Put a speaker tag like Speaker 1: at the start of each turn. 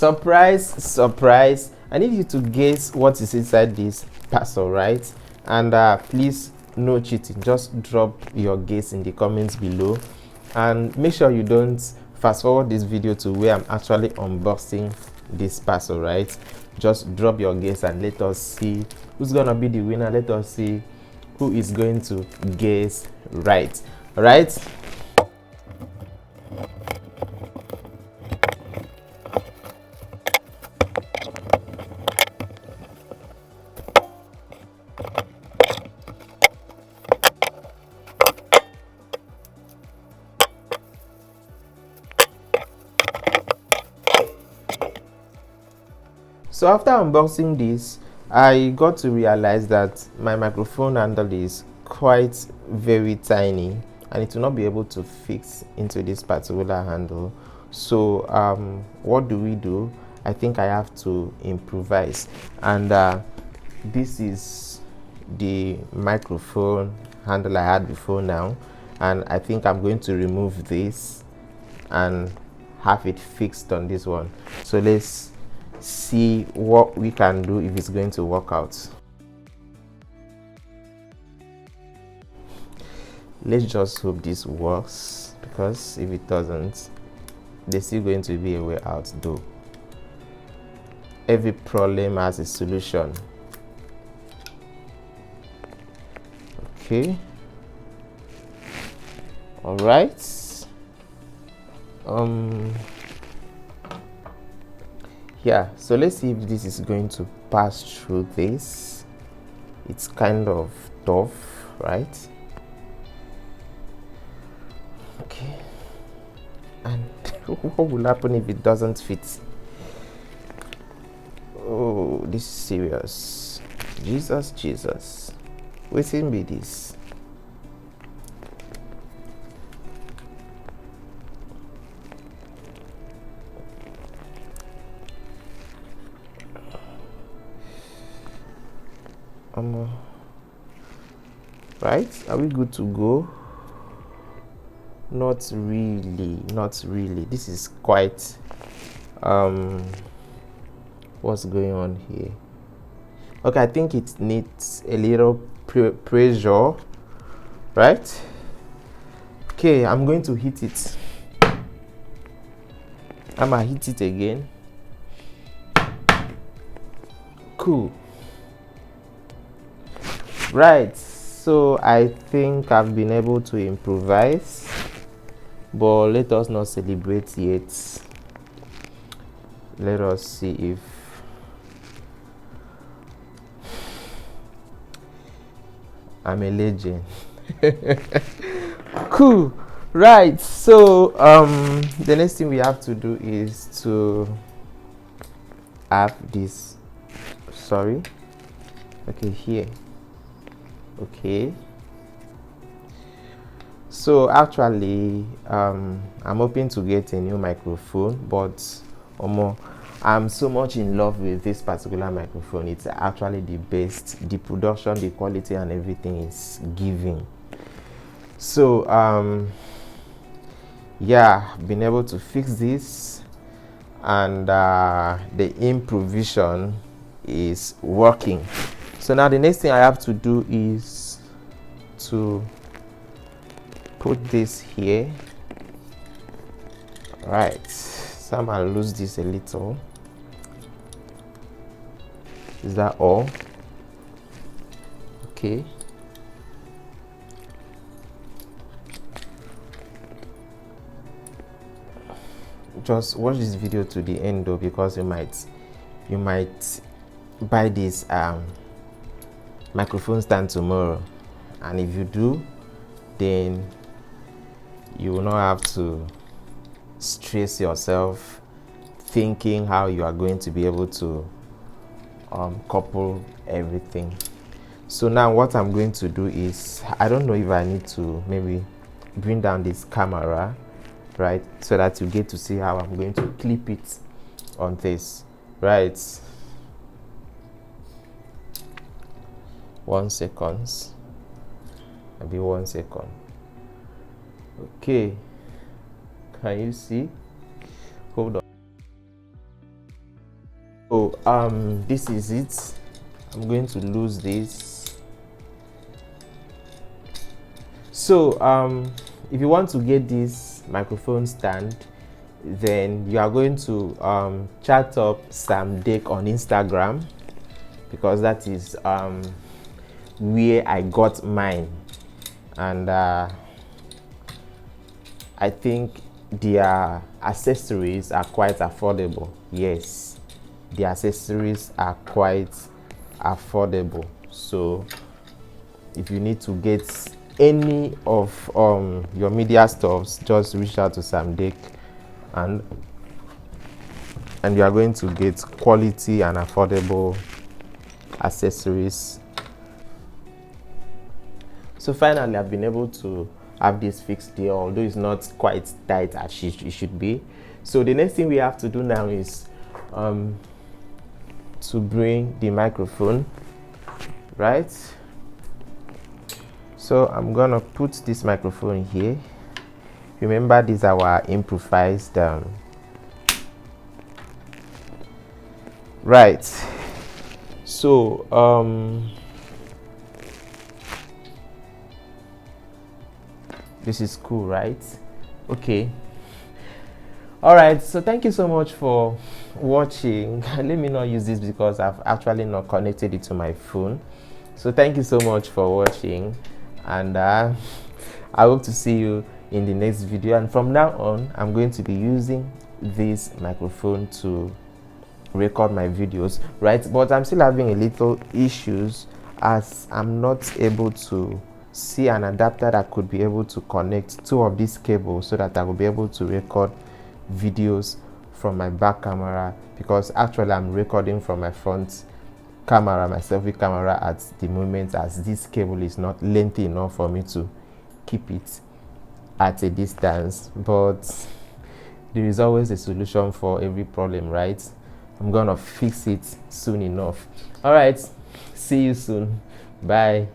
Speaker 1: Surprise, surprise. I need you to guess what is inside this parcel, right? And please, no cheating, just drop your guess in the comments below, and make sure you don't fast forward this video to where I'm actually unboxing this parcel, right? Just drop your guess and let us see who's gonna be the winner. Let us see who is going to guess right. All right. So after unboxing this, I got to realize that my microphone handle is quite very tiny and it will not be able to fit into this particular handle. So what do? I think I have to improvise, and this is the microphone handle I had before now, and I think I'm going to remove this and have it fixed on this one. So let's see what we can do, if it's going to work out. Let's just hope this works, because if it doesn't, there's still going to be a way out though. Every problem has a solution. Okay, all right. Yeah, so let's see if this is going to pass through this. It's kind of tough, right? Okay, and what will happen if it doesn't fit? Oh, this is serious. Jesus, wetin be this? Right, are we good to go? Not really. This is quite what's going on here? Okay, I think it needs a little pressure, right? Okay, I'm going to hit it. I'm gonna hit it again. Cool. Right, so I think I've been able to improvise, but let us not celebrate yet. Let us see if I'm a legend. Cool. Right, so the next thing we have to do is to have this, sorry, okay, here. Okay, so actually I'm hoping to get a new microphone, but I'm so much in love with this particular microphone. It's actually the best. The production, the quality and everything is giving. So yeah, been able to fix this, and the improvisation is working. So now the next thing I have to do is to put this here. Right, so I'm gonna lose this a little. Is that all? Okay. Just watch this video to the end though, because you might buy this microphone stand tomorrow, and if you do, then you will not have to stress yourself thinking how you are going to be able to couple everything. So now what I'm going to do is, I don't know if I need to maybe bring down this camera, right, so that you get to see how I'm going to clip it on this, right? 1 second, maybe 1 second. Okay, can you see? Hold on. So this is it. I'm going to lose this. So if you want to get this microphone stand, then you are going to chat up Samdechng on Instagram, because that is where I got mine, and I think their accessories are quite affordable. Yes, the accessories are quite affordable. So if you need to get any of your media stuffs, just reach out to Samdechng, and you are going to get quality and affordable accessories. So finally, I've been able to have this fixed here, although it's not quite tight as it should be. So the next thing we have to do now is to bring the microphone, right? So I'm gonna put this microphone here. Remember, these are our improvised right. So this is cool, right? Okay. All right, so thank you so much for watching. Let me not use this because I've actually not connected it to my phone. So thank you so much for watching, and I hope to see you in the next video. And from now on, I'm going to be using this microphone to record my videos, right? But I'm still having a little issues as I'm not able to see an adapter that could be able to connect two of these cables so that I will be able to record videos from my back camera, because actually I'm recording from my front camera, my selfie camera at the moment, as this cable is not lengthy enough for me to keep it at a distance. But there is always a solution for every problem, right? I'm gonna fix it soon enough. All right, see you soon. Bye.